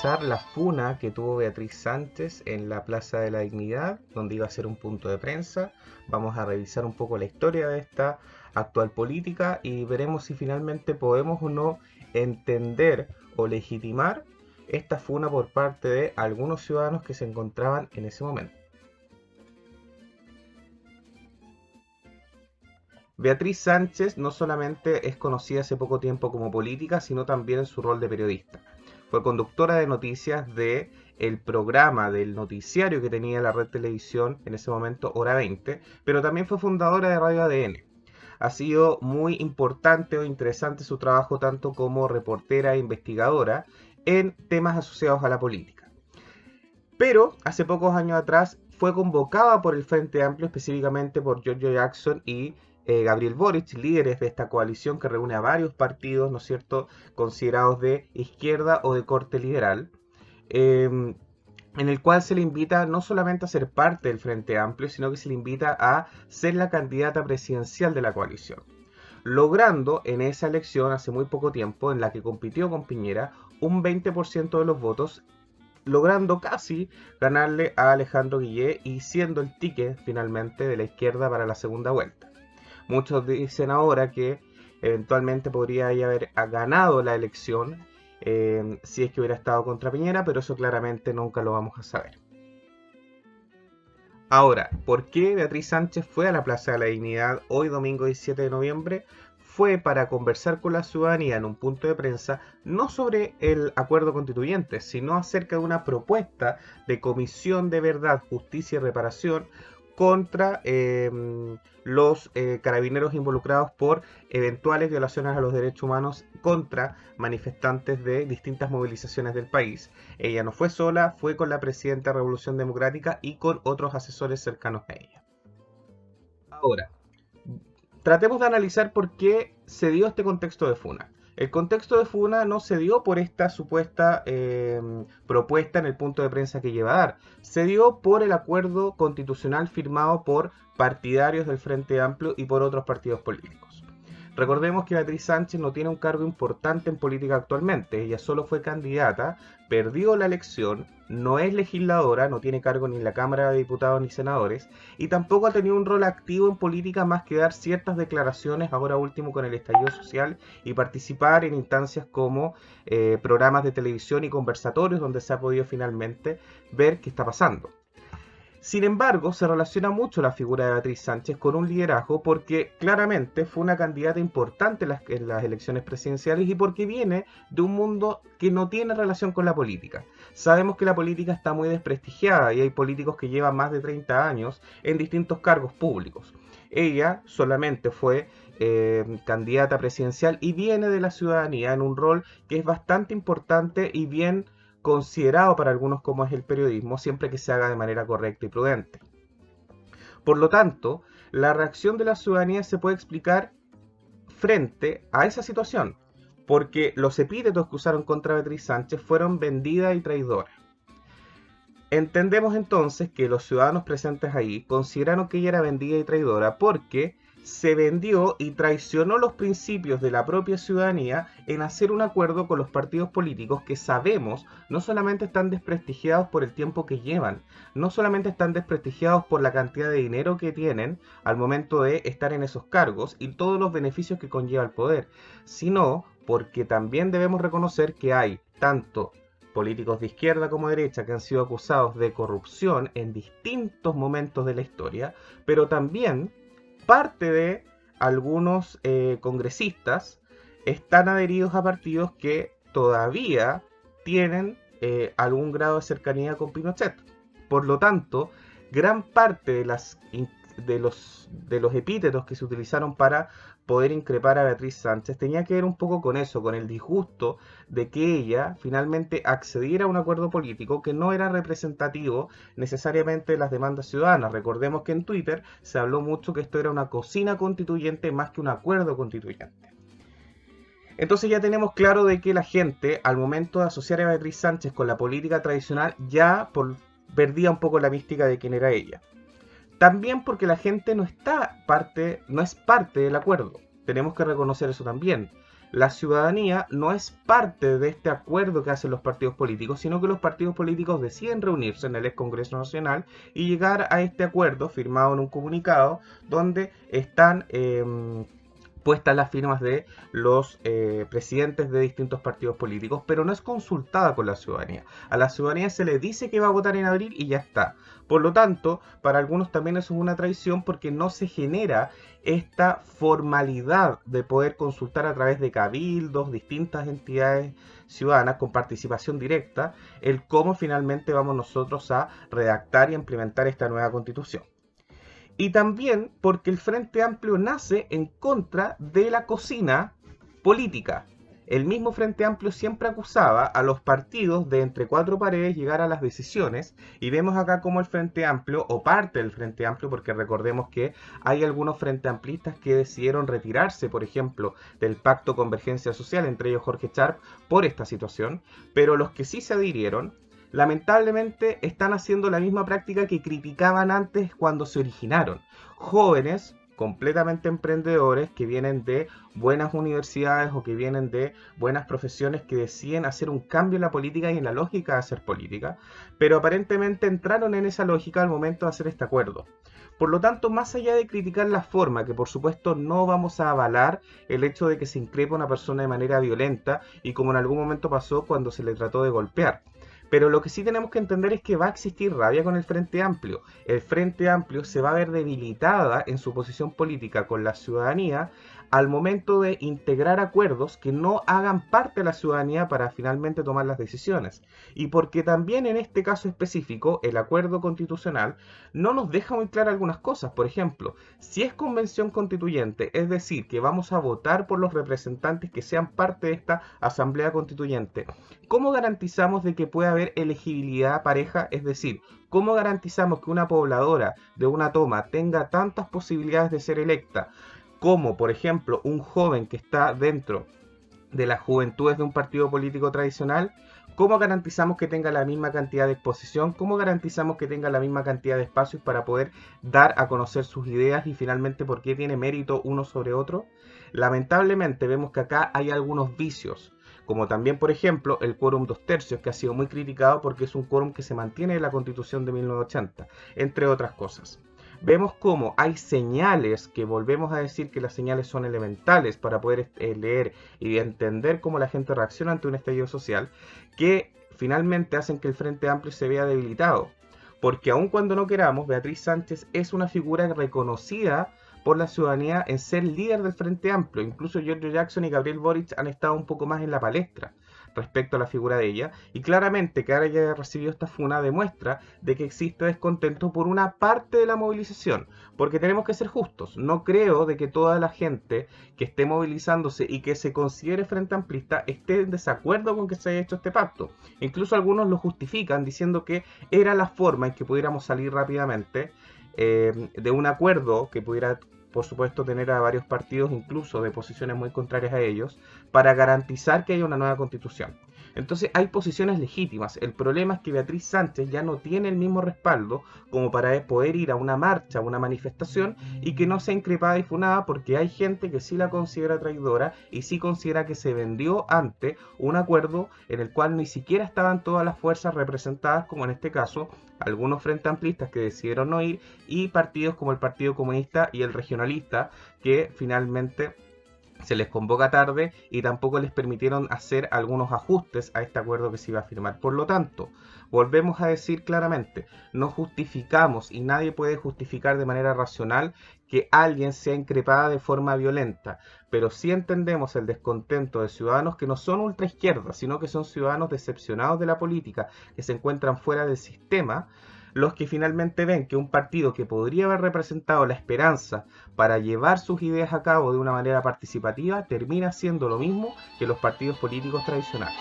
revisar la funa que tuvo Beatriz Sánchez en la Plaza de la Dignidad, donde iba a ser un punto de prensa. Vamos a revisar un poco la historia de esta actual política y veremos si finalmente podemos o no entender o legitimar esta funa por parte de algunos ciudadanos que se encontraban en ese momento. Beatriz Sánchez no solamente es conocida hace poco tiempo como política, sino también en su rol de periodista. Fue conductora de noticias de el programa del noticiario que tenía la red televisión en ese momento, Hora 20, pero también fue fundadora de Radio ADN. Ha sido muy importante o interesante su trabajo tanto como reportera e investigadora en temas asociados a la política. Pero hace pocos años atrás fue convocada por el Frente Amplio, específicamente por Giorgio Jackson y Gabriel Boric, líderes de esta coalición que reúne a varios partidos, ¿no es cierto?, considerados de izquierda o de corte liberal, en el cual se le invita no solamente a ser parte del Frente Amplio, sino que se le invita a ser la candidata presidencial de la coalición, logrando en esa elección hace muy poco tiempo, en la que compitió con Piñera, un 20% de los votos, logrando casi ganarle a Alejandro Guillé y siendo el ticket finalmente de la izquierda para la segunda vuelta. Muchos dicen ahora que eventualmente podría haber ganado la elección si es que hubiera estado contra Piñera, pero eso claramente nunca lo vamos a saber. Ahora, ¿por qué Beatriz Sánchez fue a la Plaza de la Dignidad hoy domingo 17 de noviembre? Fue para conversar con la ciudadanía en un punto de prensa, no sobre el acuerdo constituyente, sino acerca de una propuesta de comisión de verdad, justicia y reparación contra los carabineros involucrados por eventuales violaciones a los derechos humanos contra manifestantes de distintas movilizaciones del país. Ella no fue sola, fue con la presidenta de Revolución Democrática y con otros asesores cercanos a ella. Ahora, tratemos de analizar por qué se dio este contexto de funa. El contexto de funa no se dio por esta supuesta propuesta en el punto de prensa que lleva a dar. Se dio por el acuerdo constitucional firmado por partidarios del Frente Amplio y por otros partidos políticos. Recordemos que Beatriz Sánchez no tiene un cargo importante en política actualmente. Ella solo fue candidata, perdió la elección, no es legisladora, no tiene cargo ni en la Cámara de Diputados ni senadores, y tampoco ha tenido un rol activo en política más que dar ciertas declaraciones, ahora último con el estallido social, y participar en instancias como programas de televisión y conversatorios donde se ha podido finalmente ver qué está pasando. Sin embargo, se relaciona mucho la figura de Beatriz Sánchez con un liderazgo porque claramente fue una candidata importante en las elecciones presidenciales y porque viene de un mundo que no tiene relación con la política. Sabemos que la política está muy desprestigiada y hay políticos que llevan más de 30 años en distintos cargos públicos. Ella solamente fue candidata presidencial y viene de la ciudadanía en un rol que es bastante importante y bien considerado para algunos como es el periodismo, siempre que se haga de manera correcta y prudente. Por lo tanto, la reacción de la ciudadanía se puede explicar frente a esa situación, porque los epítetos que usaron contra Beatriz Sánchez fueron vendida y traidora. Entendemos entonces que los ciudadanos presentes ahí consideraron que ella era vendida y traidora porque se vendió y traicionó los principios de la propia ciudadanía en hacer un acuerdo con los partidos políticos que sabemos no solamente están desprestigiados por el tiempo que llevan, no solamente están desprestigiados por la cantidad de dinero que tienen al momento de estar en esos cargos y todos los beneficios que conlleva el poder, sino porque también debemos reconocer que hay tanto políticos de izquierda como derecha que han sido acusados de corrupción en distintos momentos de la historia, pero también parte de algunos congresistas están adheridos a partidos que todavía tienen algún grado de cercanía con Pinochet. Por lo tanto, gran parte de los epítetos que se utilizaron para poder increpar a Beatriz Sánchez tenía que ver un poco con eso, con el disgusto de que ella finalmente accediera a un acuerdo político que no era representativo necesariamente de las demandas ciudadanas. Recordemos que en Twitter se habló mucho que esto era una cocina constituyente más que un acuerdo constituyente. Entonces ya tenemos claro de que la gente, al momento de asociar a Beatriz Sánchez con la política tradicional, ya perdía un poco la mística de quién era ella. También porque la gente no es parte del acuerdo. Tenemos que reconocer eso también. La ciudadanía no es parte de este acuerdo que hacen los partidos políticos, sino que los partidos políticos deciden reunirse en el ex Congreso Nacional y llegar a este acuerdo firmado en un comunicado donde están puestas las firmas de los presidentes de distintos partidos políticos, pero no es consultada con la ciudadanía. A la ciudadanía se le dice que va a votar en abril y ya está. Por lo tanto, para algunos también eso es una traición porque no se genera esta formalidad de poder consultar a través de cabildos, distintas entidades ciudadanas con participación directa, el cómo finalmente vamos nosotros a redactar y implementar esta nueva constitución. Y también porque el Frente Amplio nace en contra de la cocina política. El mismo Frente Amplio siempre acusaba a los partidos de entre cuatro paredes llegar a las decisiones, y vemos acá como el Frente Amplio, o parte del Frente Amplio, porque recordemos que hay algunos Frente Amplistas que decidieron retirarse, por ejemplo, del Pacto Convergencia Social, entre ellos Jorge Charp, por esta situación, pero los que sí se adhirieron, lamentablemente están haciendo la misma práctica que criticaban antes cuando se originaron. Jóvenes completamente emprendedores que vienen de buenas universidades o que vienen de buenas profesiones que deciden hacer un cambio en la política y en la lógica de hacer política, pero aparentemente entraron en esa lógica al momento de hacer este acuerdo. Por lo tanto, más allá de criticar la forma, que por supuesto no vamos a avalar el hecho de que se increpe a una persona de manera violenta y como en algún momento pasó cuando se le trató de golpear, pero lo que sí tenemos que entender es que va a existir rabia con el Frente Amplio. El Frente Amplio se va a ver debilitada en su posición política con la ciudadanía al momento de integrar acuerdos que no hagan parte de la ciudadanía para finalmente tomar las decisiones. Y porque también en este caso específico el acuerdo constitucional no nos deja muy claras algunas cosas. Por ejemplo, si es convención constituyente, es decir, que vamos a votar por los representantes que sean parte de esta asamblea constituyente, ¿cómo garantizamos de que pueda haber elegibilidad pareja? Es decir, ¿cómo garantizamos que una pobladora de una toma tenga tantas posibilidades de ser electa como, por ejemplo, un joven que está dentro de las juventudes de un partido político tradicional? ¿Cómo garantizamos que tenga la misma cantidad de exposición? ¿Cómo garantizamos que tenga la misma cantidad de espacios para poder dar a conocer sus ideas y finalmente por qué tiene mérito uno sobre otro? Lamentablemente vemos que acá hay algunos vicios, como también, por ejemplo, el quórum 2/3, que ha sido muy criticado porque es un quórum que se mantiene en la Constitución de 1980, entre otras cosas. Vemos cómo hay señales, que volvemos a decir que las señales son elementales para poder leer y entender cómo la gente reacciona ante un estallido social, que finalmente hacen que el Frente Amplio se vea debilitado. Porque aun cuando no queramos, Beatriz Sánchez es una figura reconocida por la ciudadanía en ser líder del Frente Amplio. Incluso Giorgio Jackson y Gabriel Boric han estado un poco más en la palestra respecto a la figura de ella, y claramente que ahora haya recibido esta funa demuestra de que existe descontento por una parte de la movilización, porque tenemos que ser justos. No creo de que toda la gente que esté movilizándose y que se considere frente amplista esté en desacuerdo con que se haya hecho este pacto. Incluso algunos lo justifican diciendo que era la forma en que pudiéramos salir rápidamente de un acuerdo que pudiera, por supuesto, tener a varios partidos, incluso de posiciones muy contrarias a ellos, para garantizar que haya una nueva constitución. Entonces hay posiciones legítimas. El problema es que Beatriz Sánchez ya no tiene el mismo respaldo como para poder ir a una marcha, a una manifestación, y que no sea increpada y funada, porque hay gente que sí la considera traidora y sí considera que se vendió ante un acuerdo en el cual ni siquiera estaban todas las fuerzas representadas, como en este caso algunos frente amplistas que decidieron no ir, y partidos como el Partido Comunista y el Regionalista, que finalmente se les convoca tarde y tampoco les permitieron hacer algunos ajustes a este acuerdo que se iba a firmar. Por lo tanto, volvemos a decir claramente, no justificamos y nadie puede justificar de manera racional que alguien sea increpada de forma violenta, pero sí entendemos el descontento de ciudadanos que no son ultraizquierda, sino que son ciudadanos decepcionados de la política, que se encuentran fuera del sistema, los que finalmente ven que un partido que podría haber representado la esperanza para llevar sus ideas a cabo de una manera participativa termina siendo lo mismo que los partidos políticos tradicionales.